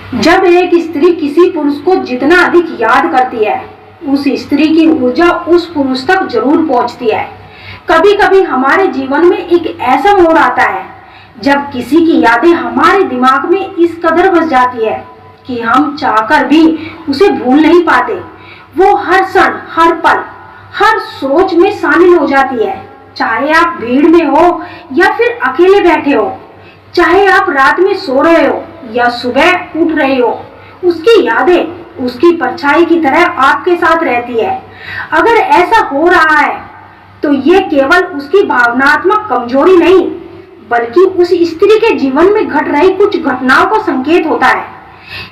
जब एक स्त्री किसी पुरुष को जितना अधिक याद करती है, उस स्त्री की ऊर्जा उस पुरुष तक जरूर पहुंचती है। कभी कभी हमारे जीवन में एक ऐसा मोड़ आता है जब किसी की यादें हमारे दिमाग में इस कदर बस जाती है कि हम चाहकर भी उसे भूल नहीं पाते। वो हर क्षण, हर पल, हर सोच में शामिल हो जाती है। चाहे आप भीड़ में हो या फिर अकेले बैठे हो, चाहे आप रात में सो रहे हो या सुबह उठ रहे हो, उसकी यादें उसकी परछाई की तरह आपके साथ रहती है। अगर ऐसा हो रहा है तो ये केवल उसकी भावनात्मक कमजोरी नहीं, बल्कि उस स्त्री के जीवन में घट रही कुछ घटनाओं का संकेत होता है।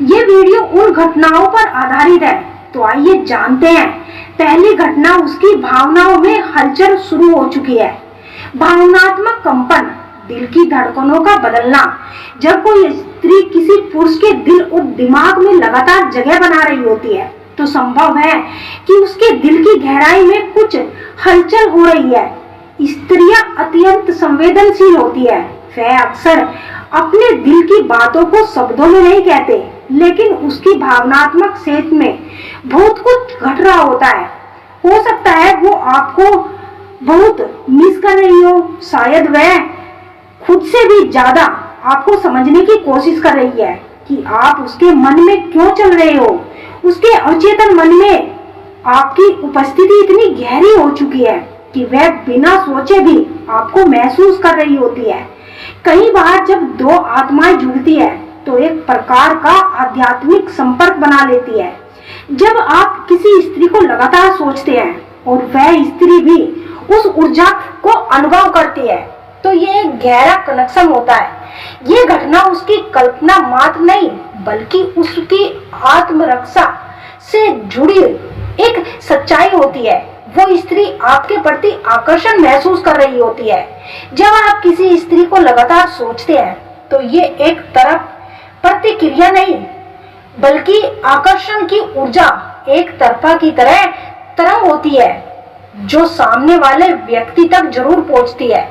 ये वीडियो उन घटनाओं पर आधारित है, तो आइए जानते हैं। पहली घटना, उसकी भावनाओं में हलचल शुरू हो चुकी है। भावनात्मक कंपन, दिल की धड़कनों का बदलना। जब कोई स्त्री किसी पुरुष के दिल और दिमाग में लगातार जगह बना रही होती है, तो संभव है कि उसके दिल की गहराई में कुछ हलचल हो रही है। स्त्रियां अत्यंत संवेदनशील होती है। वह अक्सर अपने दिल की बातों को शब्दों में नहीं कहते, लेकिन उसकी भावनात्मक क्षेत्र में बहुत कुछ घट रहा होता है। हो सकता है वो आपको बहुत मिस कर रही हो, शायद वह खुद से भी ज्यादा आपको समझने की कोशिश कर रही है कि आप उसके मन में क्यों चल रहे हो। उसके अचेतन मन में आपकी उपस्थिति इतनी गहरी हो चुकी है कि वह बिना सोचे भी आपको महसूस कर रही होती है। कई बार जब दो आत्माएं जुड़ती है तो एक प्रकार का आध्यात्मिक संपर्क बना लेती है। जब आप किसी स्त्री को लगातार सोचते हैं और वह स्त्री भी उस ऊर्जा को अनुभव करती है, तो ये एक गहरा कनेक्शन होता है। ये घटना उसकी कल्पना मात्र नहीं, बल्कि उसकी आत्मरक्षा से जुड़ी एक सच्चाई होती है। वो स्त्री आपके प्रति आकर्षण महसूस कर रही होती है। जब आप किसी स्त्री को लगातार सोचते हैं, तो ये एक तरफ प्रतिक्रिया नहीं, बल्कि आकर्षण की ऊर्जा एक तरफा की तरह तरंग होती है, जो सामने वाले व्यक्ति तक जरूर पहुंचती है।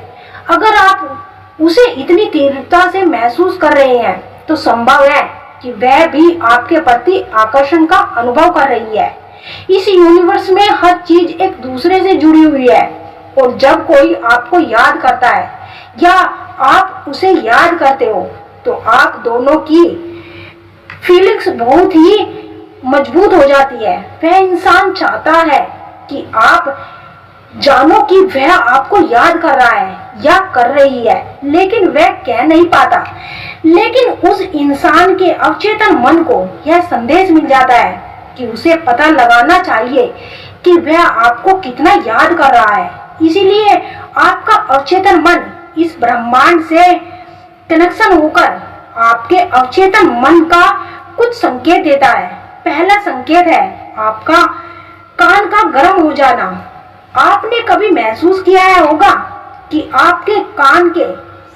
अगर आप उसे इतनी तीव्रता से महसूस कर रहे हैं, तो संभव है कि वह भी आपके प्रति आकर्षण का अनुभव कर रही है। इस यूनिवर्स में हर चीज एक दूसरे से जुड़ी हुई है, और जब कोई आपको याद करता है या आप उसे याद करते हो, तो आप दोनों की फीलिंग्स बहुत ही मजबूत हो जाती है। वह इंसान चाहता है कि आप जानो कि वह आपको याद कर रहा है या कर रही है, लेकिन वह कह नहीं पाता। लेकिन उस इंसान के अवचेतन मन को यह संदेश मिल जाता है कि उसे पता लगाना चाहिए कि वह आपको कितना याद कर रहा है। इसीलिए आपका अवचेतन मन इस ब्रह्मांड से कनेक्शन होकर आपके अवचेतन मन का कुछ संकेत देता है। पहला संकेत है आपका कान का गर्म हो जाना। आपने कभी महसूस किया होगा कि आपके कान के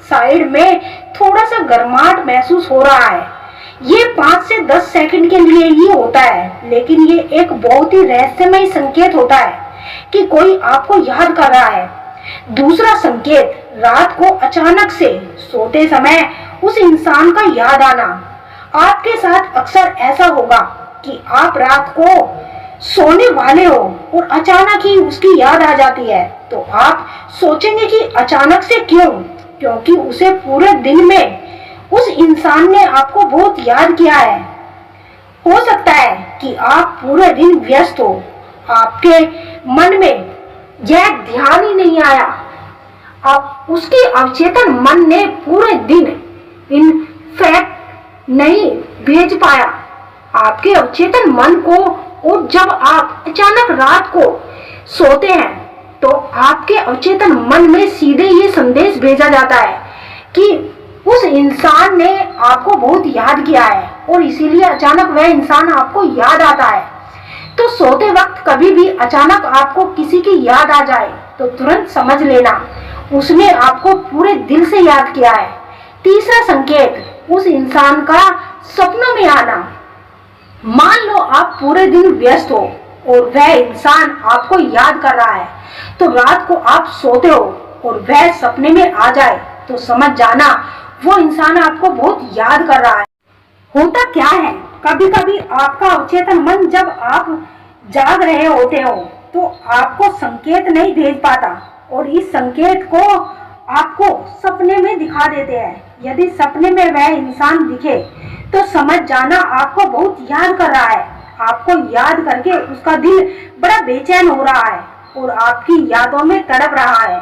साइड में थोड़ा सा गर्माहट महसूस हो रहा है। ये 5 से 10 सेकंड के लिए ही होता है, लेकिन ये एक बहुत ही रहस्यमय संकेत होता है कि कोई आपको याद कर रहा है। दूसरा संकेत, रात को अचानक से सोते समय उस इंसान का याद आना। आपके साथ अक्सर ऐसा होगा कि आप रात को सोने वाले हो और अचानक ही उसकी याद आ जाती है, तो आप सोचेंगे कि अचानक से क्यों? क्योंकि उसे पूरे दिन में उस इंसान ने आपको बहुत याद किया है। हो सकता है कि आप पूरे दिन व्यस्त हो, आपके मन में यह ध्यान ही नहीं आया, आप उसके अवचेतन मन ने पूरे दिन इन फैक्ट नहीं भेज पाया आपके अवचेतन मन को। और जब आप अचानक रात को सोते हैं, तो आपके अवचेतन मन में सीधे ये संदेश भेजा जाता है कि उस इंसान ने आपको बहुत याद किया है, और इसीलिए अचानक वह इंसान आपको याद आता है। तो सोते वक्त कभी भी अचानक आपको किसी की याद आ जाए, तो तुरंत समझ लेना उसने आपको पूरे दिल से याद किया है। तीसरा संकेत, उस इंसान का सपनों में आना। मान लो आप पूरे दिन व्यस्त हो और वह इंसान आपको याद कर रहा है, तो रात को आप सोते हो और वह सपने में आ जाए, तो समझ जाना वो इंसान आपको बहुत याद कर रहा है। होता क्या है, कभी कभी आपका अवचेतन मन जब आप जाग रहे होते हो तो आपको संकेत नहीं भेज पाता और इस संकेत को आपको सपने में दिखा देते हैं। यदि सपने में वह इंसान दिखे तो समझ जाना आपको बहुत याद कर रहा है। आपको याद करके उसका दिल बड़ा बेचैन हो रहा है और आपकी यादों में तड़प रहा है।